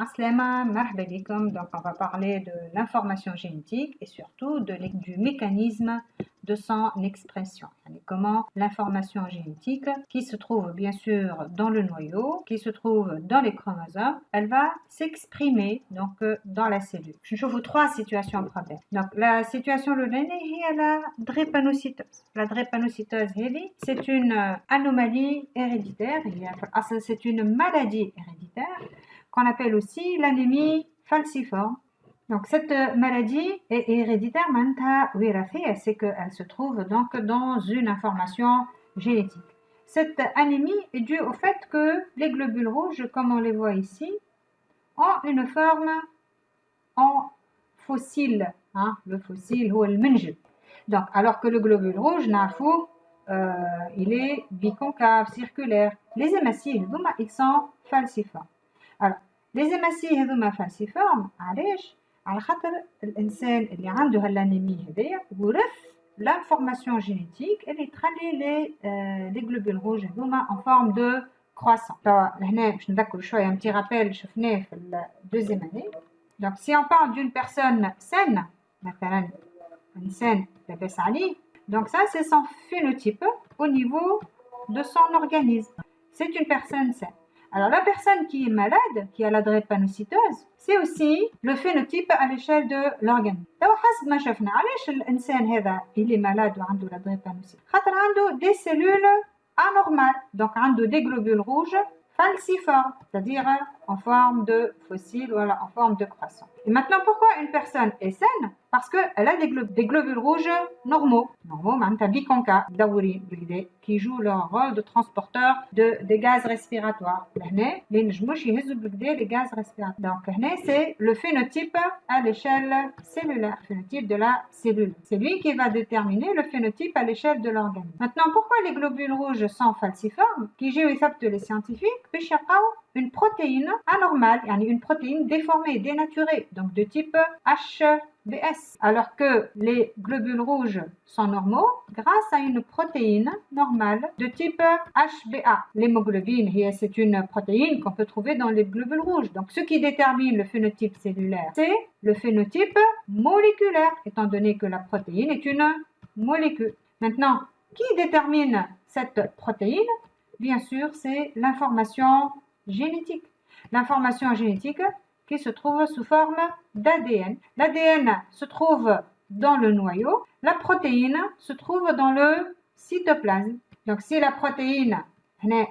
Aslama, marhaba bikum. Donc on va parler de l'information génétique et surtout du mécanisme de son expression. Comment l'information génétique qui se trouve bien sûr dans le noyau, qui se trouve dans les chromosomes, elle va s'exprimer donc dans la cellule. Je vous trois situations problèmes. Donc la situation est la drépanocytose. La drépanocytose, c'est une anomalie héréditaire, c'est une maladie héréditaire qu'on appelle aussi l'anémie falciforme. Donc cette maladie est héréditaire, c'est qu'elle se trouve donc dans une information génétique. Cette anémie est due au fait que les globules rouges, comme on les voit ici, ont une forme en fossile. Le fossile ou le menjel. Donc, alors que le globule rouge, il est biconcave, circulaire. Les hématies, ils sont falciformes. Alors, les hématies هذوما falciformes علاش؟ على خاطر الإنسان اللي عنده هالانيمي هذايا ورث l'information génétique اللي تخلي les globules rouges هذوما en forme de croissant. هنا باش نذكروا شويه un petit rappel شفناه في الدوزيام année. Donc si on parle d'une personne saine, مثلا إنسان لاباس عليه, donc ça c'est son phénotype au niveau de son organisme. C'est une personne saine. Alors la personne qui est malade, qui a la drépanocytose, c'est aussi le phénotype à l'échelle de l'organisme. لو حسب ما شفنا علاش الإنسان هذا il est malade وعنده la drépanocytose خاطر عنده des cellules anormales, donc عنده des globules rouges falciformes, c'est-à-dire en forme de fossile, voilà, en forme de croissant. Et maintenant, pourquoi une personne est saine? Parce qu'elle a des globules rouges normaux, biconca, qui jouent leur rôle de transporteur des gaz respiratoires. Les gaz respiratoires. Donc, c'est le phénotype à l'échelle cellulaire, le phénotype de la cellule. C'est lui qui va déterminer le phénotype à l'échelle de l'organisme. Maintenant, pourquoi les globules rouges sont falciformes? Qui jouent les scientifiques, une protéine anormale, une protéine déformée, dénaturée, donc de type HBS, alors que les globules rouges sont normaux grâce à une protéine normale de type HBA. L'hémoglobine, c'est une protéine qu'on peut trouver dans les globules rouges. Donc ce qui détermine le phénotype cellulaire, c'est le phénotype moléculaire, étant donné que la protéine est une molécule. Maintenant, qui détermine cette protéine? Bien sûr, c'est l'information génétique. L'information génétique qui se trouve sous forme d'ADN. L'ADN se trouve dans le noyau. La protéine se trouve dans le cytoplasme. Donc, si la protéine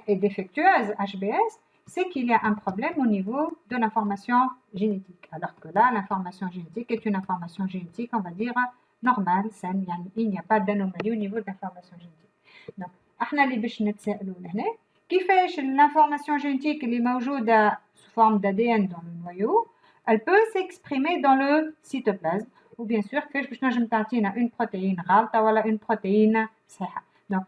est défectueuse, HBS, c'est qu'il y a un problème au niveau de l'information génétique. Alors que là, l'information génétique est une information génétique, on va dire, normale, saine. Il n'y a pas d'anomalie au niveau de l'information génétique. Donc, احنا اللي باش نتسائلوا هنا كيفاش l'information génétique اللي موجودة sous forme d'ADN dans le noyau, elle peut s'exprimer dans le cytoplasme, ou bien sûr كيفاش باش نجم تعطينا une protéine غالطة ولا une protéine صحيحة. Donc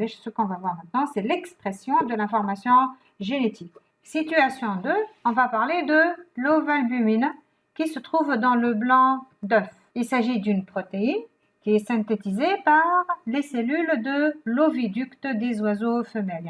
ce qu'on va voir maintenant, c'est l'expression de l'information génétique. Situation 2, on va parler de l'ovalbumine qui se trouve dans le blanc d'œuf. Il s'agit d'une protéine qui est synthétisée par les cellules de l'oviducte des oiseaux femelles,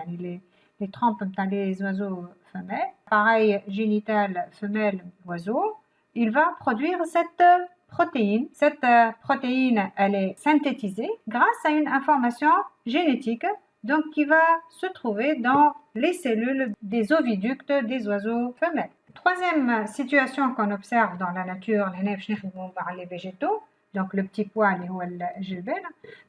les trompes des oiseaux femelles, appareil génital femelle oiseau, il va produire cette protéine. Cette protéine, elle est synthétisée grâce à une information génétique, donc qui va se trouver dans les cellules des oviductes des oiseaux femelles. Troisième situation qu'on observe dans la nature, les végétaux, donc le petit pois اللي هو الجلبان.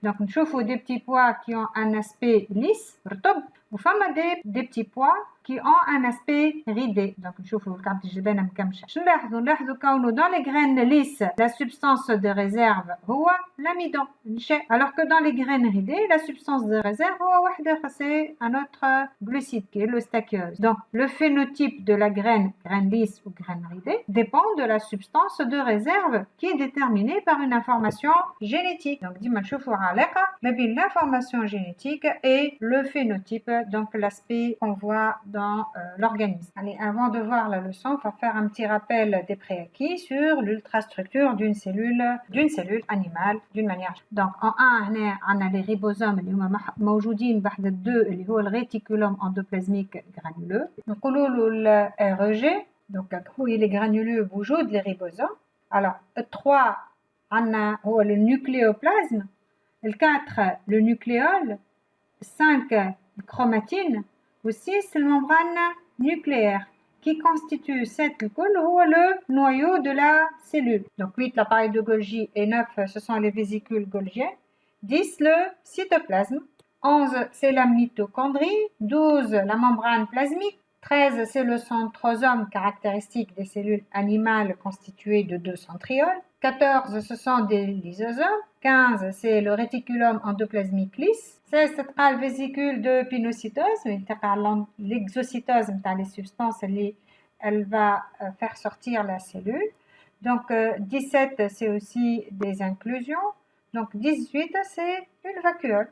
Donc نشوفوا des petits pois qui ont un aspect lisse رطب وفما des petits pois qui ont un aspect ridé. Donc نشوفوا كعبة الجلبانة مكمشة. شنو نلاحظوا كونه dans les graines lisses la substance de réserve هو l'amidon النشاء, alors que dans les graines ridées la substance de réserve هو واحد آخر, c'est un autre glucide qui est le stachyose. Donc le phénotype de la graine lisse ou graine ridée dépend de la substance de réserve qui est déterminée par une information génétique. Donc ديما نشوفوا علاقة ما بين l'information génétique et le phénotype, donc l'aspect qu'on voit dans l'organisme. Allez, avant de voir la leçon, on va faire un petit rappel des prérequis sur l'ultrastructure d'une cellule animale d'une manière. Donc en 1 on a les ribosomes اللي هما موجودين بحد الدو اللي هو الريتيكولوم endoplasmique granuleux. نقولوا له الRG Donc les granuleux وجود les ribosomes. Alors 3 عندنا هو le nucléoplasme, 4 le nucléole, 5 chromatine ou 6 la membrane nucléaire qui constitue 7 le noyau de la cellule. Donc 8 l'appareil de Golgi et 9 ce sont les vésicules golgiennes, 10 le cytoplasme, 11 c'est la mitochondrie, 12 la membrane plasmique, 13 c'est le centrosome caractéristique des cellules animales constitué de 2 centrioles, 14 ce sont des lysosomes, 15 c'est le réticulum endoplasmique lisse, 16 c'est la vésicule de pinocytose, l'exocytose les substances elle va faire sortir la cellule. Donc 17 c'est aussi des inclusions, donc 18 c'est une vacuole.